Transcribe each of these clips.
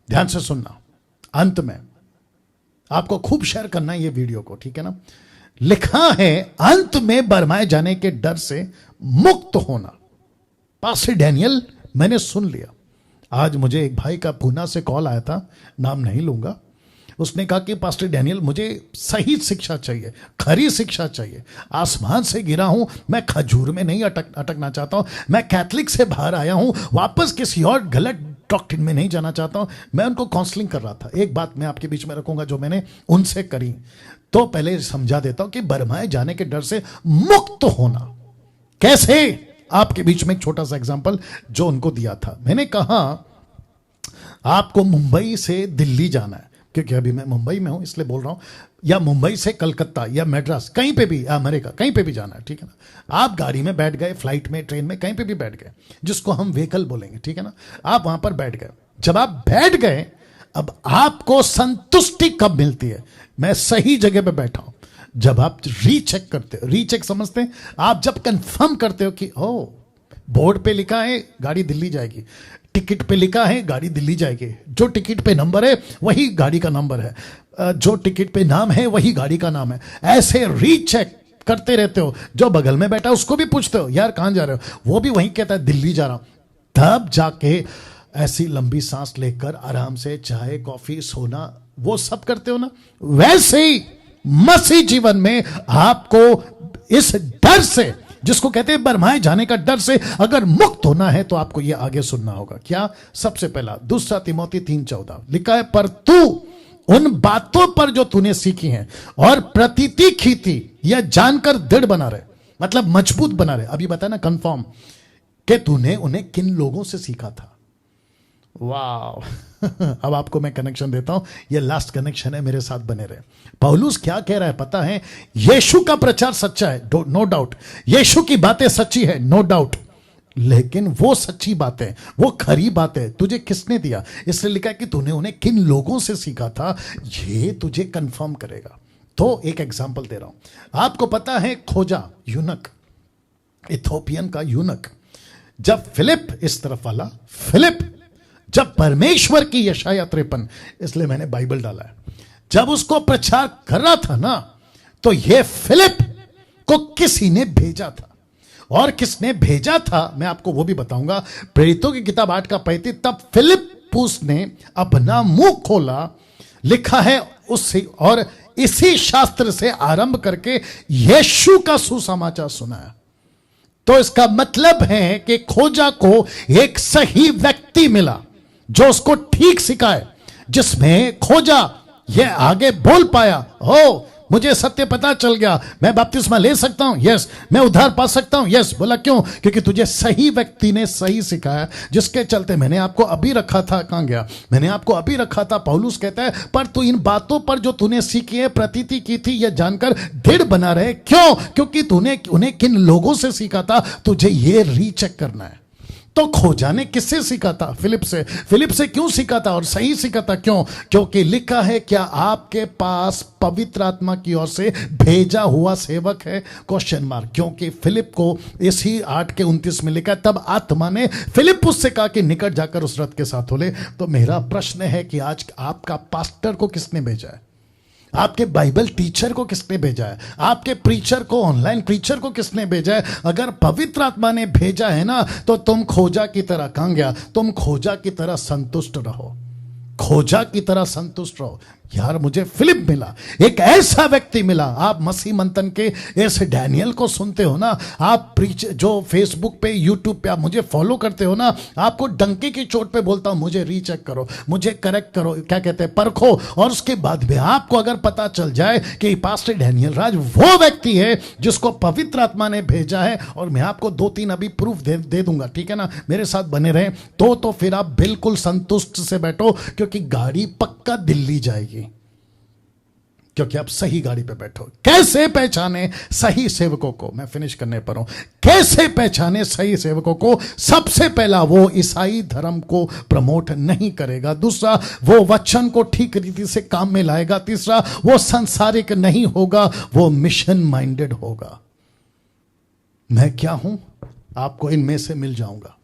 ध्यान से सुनना, अंत में आपको खूब शेयर करना है ये वीडियो को, ठीक है ना। लिखा है अंत में बरमाए जाने के डर से मुक्त होना। पास्टर डैनियल, मैंने सुन लिया। आज मुझे एक भाई का पूना से कॉल आया था, नाम नहीं लूंगा। उसने कहा कि पास्टर डैनियल, मुझे सही शिक्षा चाहिए, खरी शिक्षा चाहिए। आसमान से गिरा हूं, मैं खजूर में नहीं अटकना चाहता हूं। मैं कैथलिक से बाहर आया हूं, वापस किसी और गलत डॉक्ट्रिन में नहीं जाना चाहता हूं। मैं उनको काउंसलिंग कर रहा था। एक बात मैं आपके बीच में रखूंगा जो मैंने उनसे करी, तो पहले समझा देता हूं कि बरमाए जाने के डर से मुक्त होना कैसे। आपके बीच में एक छोटा सा एग्जांपल जो उनको दिया था। मैंने कहा आपको मुंबई से दिल्ली जाना है, क्योंकि अभी मैं मुंबई में हूं इसलिए बोल रहा हूं, या मुंबई से कलकत्ता या मैड्रास, कहीं पे भी, अमेरिका कहीं पे भी जाना है, ठीक है ना। आप गाड़ी में बैठ गए, फ्लाइट में, ट्रेन में, कहीं पे भी बैठ गए, जिसको हम व्हीकल बोलेंगे, ठीक है ना। आप वहां पर बैठ गए। जब आप बैठ गए, अब आपको संतुष्टि कब मिलती है? मैं सही जगह पे बैठा हूं। जब आप रीचेक करते हो, रीचेक समझते हैं आप, जब कंफर्म करते हो कि ओ बोर्ड पे लिखा है गाड़ी दिल्ली जाएगी, टिकट पे लिखा है गाड़ी दिल्ली जाएगी, जो टिकट पे नंबर है वही गाड़ी का नंबर है, जो टिकट पे नाम है वही गाड़ी का नाम है। ऐसे रीचेक करते रहते हो। जो बगल में बैठा उसको भी पूछते हो यार कहां जा रहे हो, वो भी वही कहता है दिल्ली जा रहा हूं। तब जाके ऐसी लंबी सांस लेकर आराम से चाय कॉफी सोना वो सब करते हो ना। वैसे ही मसीह जीवन में आपको इस डर से, जिसको कहते हैं बरमाए जाने का डर से, अगर मुक्त होना है तो आपको यह आगे सुनना होगा। क्या? सबसे पहला 2 तिमोथी 3:14 लिखा है, पर तू उन बातों पर जो तूने सीखी हैं और प्रतीति की थी यह जानकर दृढ़ बना रहे, मतलब मजबूत बना रहे। अभी बता ना कंफर्म कि तूने उन्हें किन लोगों से सीखा था। वाह अब आपको मैं कनेक्शन देता हूं, यह लास्ट कनेक्शन है, मेरे साथ बने रहे। पौलुस क्या कह रहा है पता है? यीशु का प्रचार सच्चा है, नो डाउट। यीशु की बातें सच्ची है, नो डाउट। लेकिन वो सच्ची बातें, वो खरी बातें तुझे किसने दिया? इसलिए लिखा है कि तूने उन्हें किन लोगों से सीखा था, ये तुझे कंफर्म करेगा। तो एक एग्जांपल दे रहा हूं। आपको पता है खोजा यूनक, इथोपियन का यूनक, जब फिलिप, इस तरफ वाला फिलिप, जब परमेश्वर की यशाया 53, इसलिए मैंने बाइबल डाला है, जब उसको प्रचार कर रहा था ना, तो यह फिलिप को किसी ने भेजा था। और किसने भेजा था मैं आपको वो भी बताऊंगा। प्रेरितों की किताब 8:35, तब फिलिप्पुस ने अपना मुंह खोला, लिखा है उससे, और इसी शास्त्र से आरंभ करके यीशु का सुसमाचार सुनाया। तो इसका मतलब है कि खोजा को एक सही व्यक्ति मिला जो उसको ठीक सिखाए, जिसमें खोजा ये आगे बोल पाया, हो मुझे सत्य पता चल गया, मैं बपतिस्मा ले सकता हूं, यस, मैं उद्धार पा सकता हूं, यस। बोला क्यों? क्योंकि तुझे सही व्यक्ति ने सही सिखाया, जिसके चलते मैंने आपको अभी रखा था। कहां गया? मैंने आपको अभी रखा था। पौलुस कहता है, पर तू इन बातों पर जो तूने सीखी है, प्रतीति की थी, यह जानकर दृढ़ बना रहे। क्यों? क्योंकि तूने उन्हें किन लोगों से सीखा था, तुझे ये रीचेक करना है। तो खोजा ने किससे सीखा था? फिलिप से। फिलिप से क्यों सीखा था और सही सीखा था? क्यों? क्योंकि लिखा है, क्या आपके पास पवित्र आत्मा की ओर से भेजा हुआ सेवक है? Question mark. क्योंकि फिलिप को इसी 8:29 में लिखा है, तब आत्मा ने फिलिप उससे कहा कि निकट जाकर उस रथ के साथ हो ले। तो मेरा प्रश्न है कि आज आपका पास्टर को किसने भेजा है? आपके बाइबल टीचर को किसने भेजा है? आपके प्रीचर को, ऑनलाइन प्रीचर को किसने भेजा है? अगर पवित्र आत्मा ने भेजा है ना, तो तुम खोजा की तरह, कहां गया? तुम खोजा की तरह संतुष्ट रहो, खोजा की तरह संतुष्ट रहो। यार मुझे फिलिप मिला, एक ऐसा व्यक्ति मिला। आप मसीह मंथन के इस डैनियल को सुनते हो ना, आप प्रीच जो फेसबुक पे, यूट्यूब पे आप मुझे फॉलो करते हो ना, आपको डंके की चोट पे बोलता हूं, मुझे रीचेक करो, मुझे करेक्ट करो, क्या कहते हैं, परखो। और उसके बाद में आपको अगर पता चल जाए कि पास्टर डैनियल राज वो व्यक्ति है जिसको पवित्र आत्मा ने भेजा है, और मैं आपको 2-3 अभी प्रूफ दे दूंगा, ठीक है ना, मेरे साथ बने रहे, तो फिर आप बिल्कुल संतुष्ट से बैठो, क्योंकि गाड़ी पक्का दिल्ली जाएगी, क्योंकि आप सही गाड़ी पे बैठो। कैसे पहचाने सही सेवकों को? मैं फिनिश करने पर हूं। कैसे पहचाने सही सेवकों को? सबसे पहला, वो ईसाई धर्म को प्रमोट नहीं करेगा। दूसरा, वो वचन को ठीक रीति से काम में लाएगा। तीसरा, वो सांसारिक नहीं होगा, वो मिशन माइंडेड होगा। मैं क्या हूं? आपको इनमें से मिल जाऊंगा।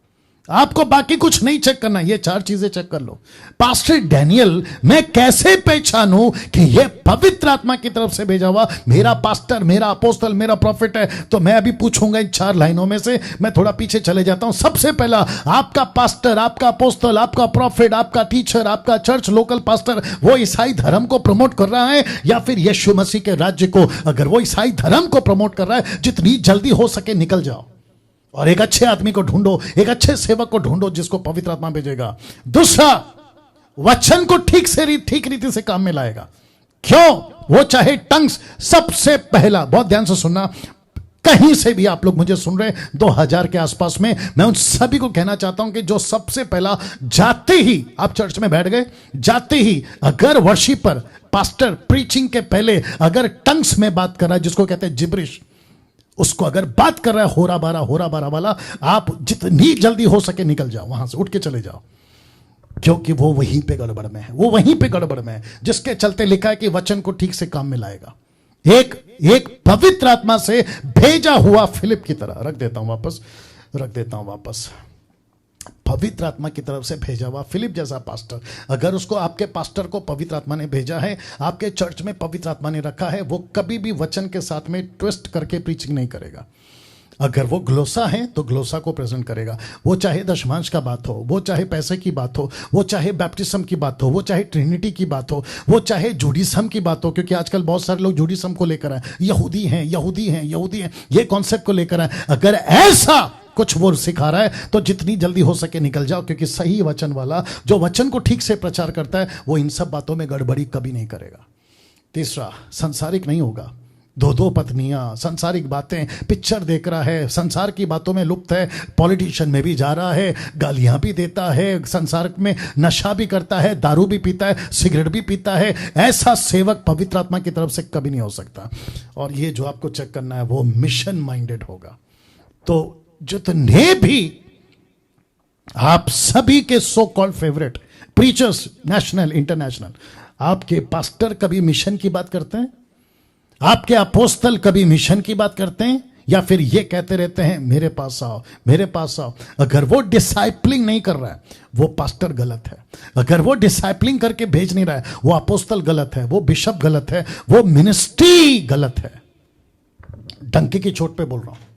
आपको बाकी कुछ नहीं चेक करना, ये 4 चीजें चेक कर लो। पास्टर डैनियल, मैं कैसे पहचानूं कि ये पवित्र आत्मा की तरफ से भेजा हुआ मेरा पास्टर, मेरा अपोस्तल, मेरा प्रॉफिट है? तो मैं अभी पूछूंगा इन 4 लाइनों में से। मैं थोड़ा पीछे चले जाता हूं। सबसे पहला, आपका पास्टर, आपका अपोस्तल, आपका प्रॉफिट, आपका टीचर, आपका चर्च लोकल पास्टर वो ईसाई धर्म को प्रमोट कर रहा है या फिर यीशु मसीह के राज्य को? अगर वो ईसाई धर्म को प्रमोट कर रहा है, जितनी जल्दी हो सके निकल जाओ और एक अच्छे आदमी को ढूंढो, एक अच्छे सेवक को ढूंढो जिसको पवित्र आत्मा भेजेगा। दूसरा, वचन को ठीक रीति से काम में लाएगा। क्यों? वो चाहे टंग्स, सबसे पहला, बहुत ध्यान से सुनना, कहीं से भी आप लोग मुझे सुन रहे 2000 के आसपास में, मैं उन सभी को कहना चाहता हूं कि जो सबसे पहला जाते ही आप चर्च में बैठ गए, जाते ही अगर वर्शिपर, पास्टर प्रीचिंग के पहले अगर टंग्स में बात कर रहा है, जिसको कहते हैं जिब्रिश, उसको अगर बात कर रहा है होरा बारा वाला, आप जितनी जल्दी हो सके निकल जाओ, वहां से उठ के चले जाओ, क्योंकि वो वहीं पे गड़बड़ में है, वो वहीं पे गड़बड़ में है, जिसके चलते लिखा है कि वचन को ठीक से काम में लाएगा। एक पवित्र आत्मा से भेजा हुआ फिलिप की तरह, रख देता हूं वापस, पवित्र आत्मा की तरफ से भेजा हुआ फिलिप जैसा पास्टर, अगर उसको, आपके पास्टर को पवित्र आत्मा ने भेजा है, आपके चर्च में पवित्र आत्मा ने रखा है, वो कभी भी वचन के साथ में ट्विस्ट करके प्रीचिंग नहीं करेगा। अगर वो ग्लोसा है तो ग्लोसा को प्रेजेंट करेगा, वो चाहे दशमांश का बात हो, वो चाहे पैसे की बात हो, वो चाहे बैप्टिज्म की बात हो, वो चाहे ट्रिनिटी की बात हो, वो चाहे जूडिज्म की बात हो, क्योंकि आजकल बहुत सारे लोग जूडिज्म को लेकर आए, यहूदी हैं, ये कॉन्सेप्ट को लेकर आए। अगर ऐसा कुछ वो सिखा रहा है तो जितनी जल्दी हो सके निकल जाओ, क्योंकि सही वचन वाला जो वचन को ठीक से प्रचार करता है वो इन सब बातों में गड़बड़ी कभी नहीं करेगा। तीसरा, संसारिक नहीं होगा, 2 पत्नियां, सांसारिक बातें, पिक्चर देख रहा है, संसार की बातों में लुप्त है, पॉलिटिशियन में भी जा रहा है, गालियां भी देता है, संसार में नशा भी करता है, दारू भी पीता है, सिगरेट भी पीता है। ऐसा सेवक पवित्र आत्मा की तरफ से कभी नहीं हो सकता। और ये जो आपको चेक करना है वो मिशन माइंडेड होगा। तो जितने भी आप सभी के so called favourite preachers, national international, आपके पास्टर कभी मिशन की बात करते हैं? आपके अपोस्तल कभी मिशन की बात करते हैं? या फिर ये कहते रहते हैं मेरे पास आओ, मेरे पास आओ? अगर वो डिसाइपलिंग नहीं कर रहा है वो पास्टर गलत है। अगर वो डिसाइपलिंग करके भेज नहीं रहा है वो अपोस्तल गलत है, वो बिशप गलत है, वो मिनिस्ट्री गलत है। डंके की चोट पे बोल रहा हूं।